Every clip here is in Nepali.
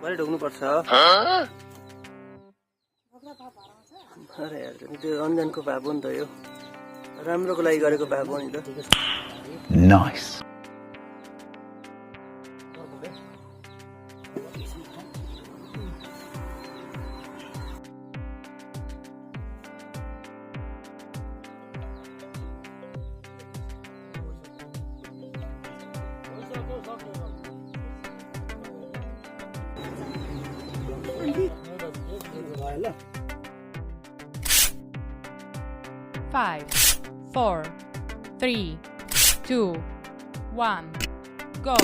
बारी ढोक्नुपर्छ। अरे यार त्यो अन्जनको भाव हो नि त, यो राम्रोको लागि गरेको भाव हो नि त। नाइस। Five, 4, 3, 2, 1, go.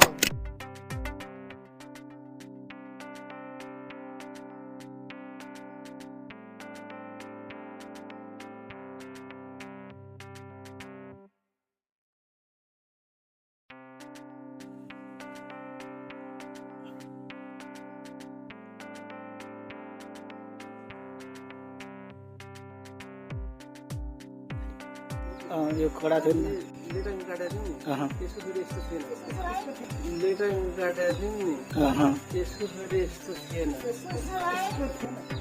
यो कडा थियो नि लेटरिङ काटेर नि त्यसको फेरि यस्तो थिएन। लेटरिङ काटेर नि त्यसको फेरि यस्तो थिएन।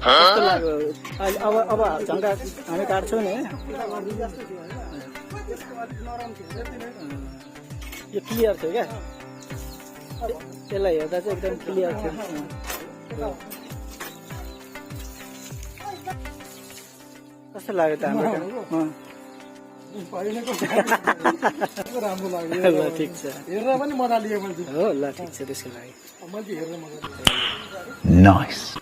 कस्तो लाग्यो अहिले? अब झन्डा हामी काट्छौँ नि। यो क्लियर थियो क्या, त्यसलाई हेर्दा चाहिँ एकदम क्लियर थियो। कस्तो लाग्यो त हाम्रो काम? राम्रो लाग्यो। ल ठिक छ, हेरेर पनि मजा लियो मैले। हो ल ठिक छ, त्यसको लागि मैले हेरेर मजा लिएँ। नाइस।